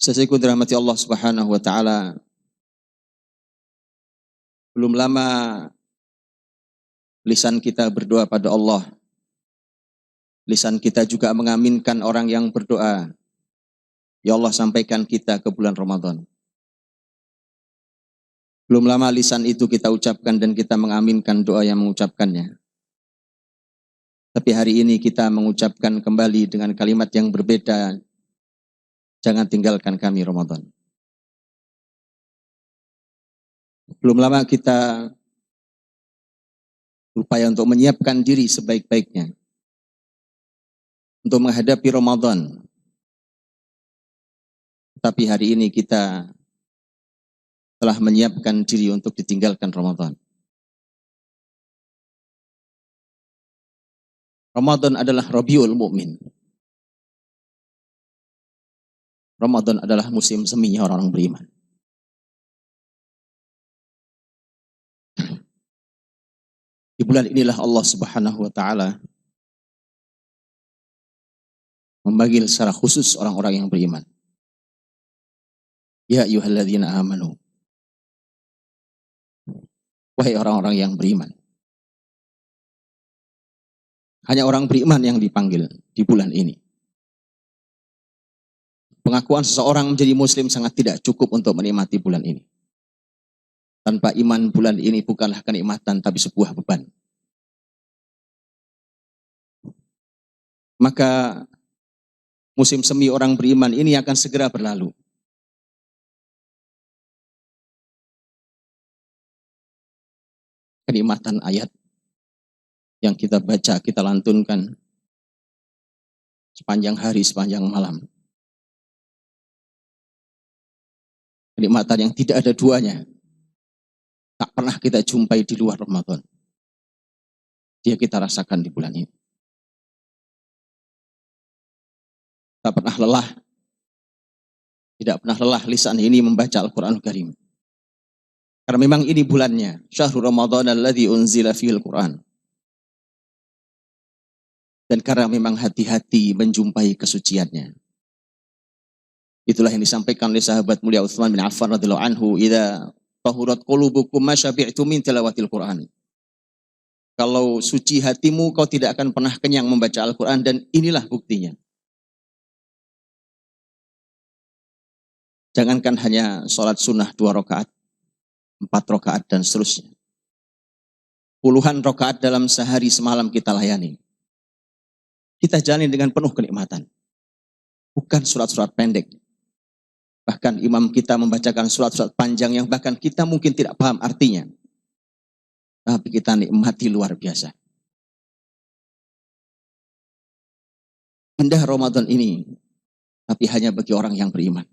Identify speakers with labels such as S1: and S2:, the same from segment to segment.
S1: Sesuai dirahmati Allah Subhanahu wa taala. Belum lama lisan kita berdoa pada Allah. Lisan kita juga mengaminkan orang yang berdoa. Ya Allah, sampaikan kita ke bulan Ramadan. Belum lama lisan itu kita ucapkan dan kita mengaminkan doa yang mengucapkannya. Tapi hari ini kita mengucapkan kembali dengan kalimat yang berbeda. Jangan tinggalkan kami Ramadan. Belum lama kita berupaya untuk menyiapkan diri sebaik-baiknya untuk menghadapi Ramadan. Tapi hari ini kita telah menyiapkan diri untuk ditinggalkan Ramadan. Ramadan adalah Rabiul Mukmin. Ramadan adalah musim seminya orang-orang beriman. Di bulan inilah Allah Subhanahu wa taala memanggil secara khusus orang-orang yang beriman. Ya ayyuhalladzina amanu. Wahai orang-orang yang beriman. Hanya orang beriman yang dipanggil di bulan ini. Pengakuan seseorang menjadi muslim sangat tidak cukup untuk menikmati bulan ini. Tanpa iman, bulan ini bukanlah kenikmatan tapi sebuah beban. Maka musim semi orang beriman ini akan segera berlalu. Kenikmatan ayat yang kita baca, kita lantunkan sepanjang hari, sepanjang malam. Kenikmatan yang tidak ada duanya. Tak pernah kita jumpai di luar Ramadan. Dia kita rasakan di bulan ini. Tak pernah lelah. Tidak pernah lelah lisan ini membaca Al-Quranul Karim. Karena memang ini bulannya. Syahrul Ramadan alladzi unzila fihil Quran. Dan karena memang hati-hati menjumpai kesuciannya. Itulah yang disampaikan oleh sahabat mulia Utsman bin Affan radhiyallahu anhu, "Idza tahurat qulubukum ma syabi'tum min tilawatil Qur'an." Kalau suci hatimu, kau tidak akan pernah kenyang membaca Al-Quran, dan inilah buktinya. Jangankan hanya sholat sunnah 2 rakaat, 4 rakaat dan seterusnya. Puluhan rakaat dalam sehari semalam kita layani. Kita jalani dengan penuh kenikmatan. Bukan surat-surat pendek. Bahkan imam kita membacakan surat-surat panjang yang bahkan kita mungkin tidak paham artinya. Tapi kita nikmati luar biasa. Indah Ramadan ini, tapi hanya bagi orang yang beriman.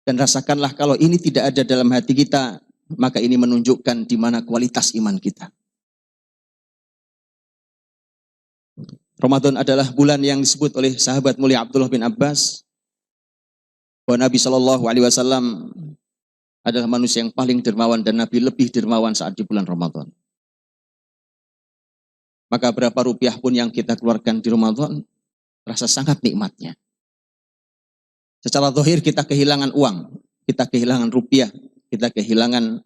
S1: Dan rasakanlah kalau ini tidak ada dalam hati kita, maka ini menunjukkan di mana kualitas iman kita. Ramadan adalah bulan yang disebut oleh sahabat mulia Abdullah bin Abbas bahwa Nabi SAW adalah manusia yang paling dermawan dan Nabi lebih dermawan saat di bulan Ramadan. Maka berapa rupiah pun yang kita keluarkan di Ramadan, rasa sangat nikmatnya. Secara zahir kita kehilangan uang, kita kehilangan rupiah, kita kehilangan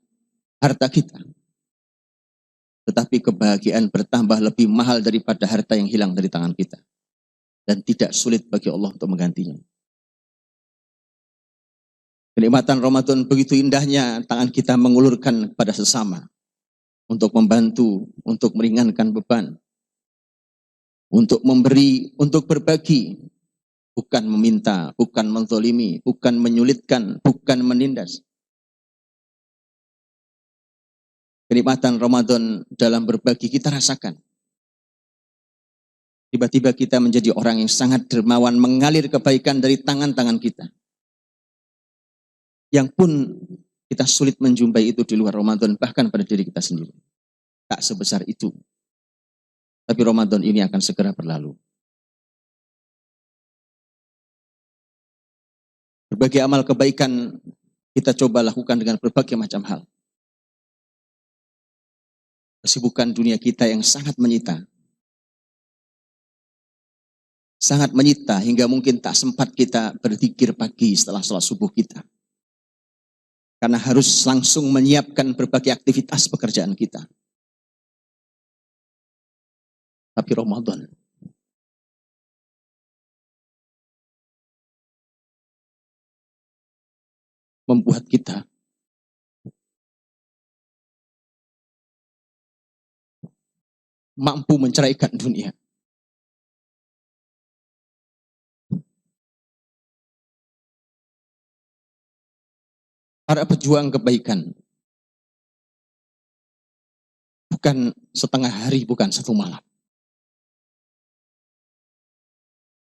S1: harta kita. Tetapi kebahagiaan bertambah lebih mahal daripada harta yang hilang dari tangan kita. Dan tidak sulit bagi Allah untuk menggantinya. Kenikmatan Ramadan begitu indahnya, tangan kita mengulurkan kepada sesama. Untuk membantu, untuk meringankan beban. Untuk memberi, untuk berbagi. Bukan meminta, bukan menzalimi, bukan menyulitkan, bukan menindas. Kenikmatan Ramadan dalam berbagi kita rasakan. Tiba-tiba kita menjadi orang yang sangat dermawan, mengalir kebaikan dari tangan-tangan kita. Yang pun kita sulit menjumpai itu di luar Ramadan, bahkan pada diri kita sendiri. Tak sebesar itu. Tapi Ramadan ini akan segera berlalu. Berbagai amal kebaikan kita coba lakukan dengan berbagai macam hal. Kesibukan dunia kita yang sangat menyita. sangat menyita hingga mungkin tak sempat kita berzikir pagi setelah sholat subuh kita. Karena harus langsung menyiapkan berbagai aktivitas pekerjaan kita. Tapi Ramadan membuat kita mampu menceraikan dunia. Para pejuang kebaikan bukan setengah hari, bukan satu malam.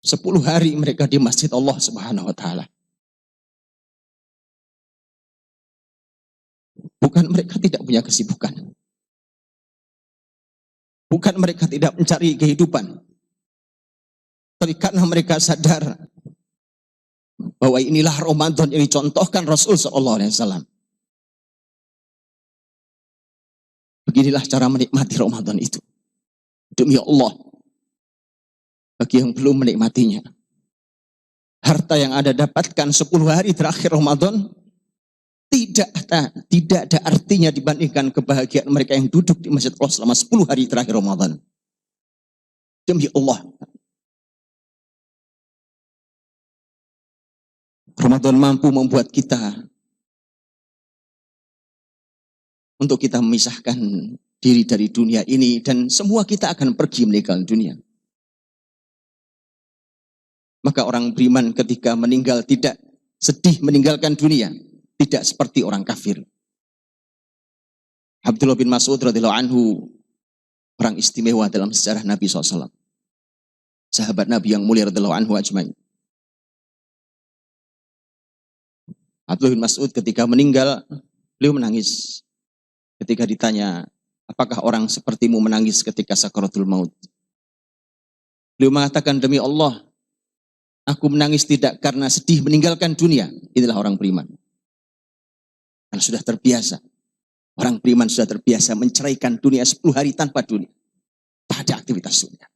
S1: 10 hari mereka di masjid Allah Subhanahu wa Ta'ala. Bukan mereka tidak punya kesibukan. Bukan mereka tidak mencari kehidupan. Tapi karena mereka sadar bahwa inilah Ramadan yang dicontohkan Rasul SAW. Beginilah cara menikmati Ramadan itu. Demi Allah, bagi yang belum menikmatinya, harta yang Anda dapatkan 10 hari terakhir Ramadan tidak ada artinya dibandingkan kebahagiaan mereka yang duduk di masjid Allah selama 10 hari terakhir Ramadan. Demi Allah, Ramadan mampu membuat kita untuk kita memisahkan diri dari dunia ini, dan semua kita akan pergi meninggal dunia. Maka orang beriman ketika meninggal tidak sedih meninggalkan dunia, tidak seperti orang kafir. Abdullah bin Mas'ud radhiyallahu anhu, orang istimewa dalam sejarah Nabi SAW. Sahabat Nabi yang mulia radhiyallahu anhu ajmain. Abdullah bin Mas'ud ketika meninggal, beliau menangis. Ketika ditanya, apakah orang sepertimu menangis ketika sakaratul maut? Beliau mengatakan, demi Allah, aku menangis tidak karena sedih meninggalkan dunia. Inilah orang beriman. Karena sudah terbiasa. Orang beriman sudah terbiasa menceraikan dunia 10 hari tanpa dunia. Tak ada aktivitas dunia.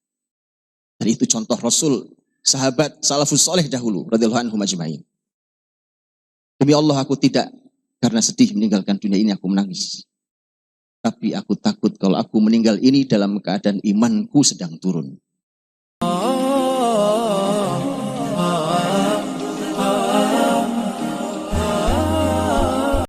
S1: Dan itu contoh Rasul, sahabat salafus soleh dahulu, radhiyallahu anhum ajma'in. Demi Allah, aku tidak karena sedih meninggalkan dunia ini aku menangis. Tapi aku takut kalau aku meninggal ini dalam keadaan imanku sedang turun.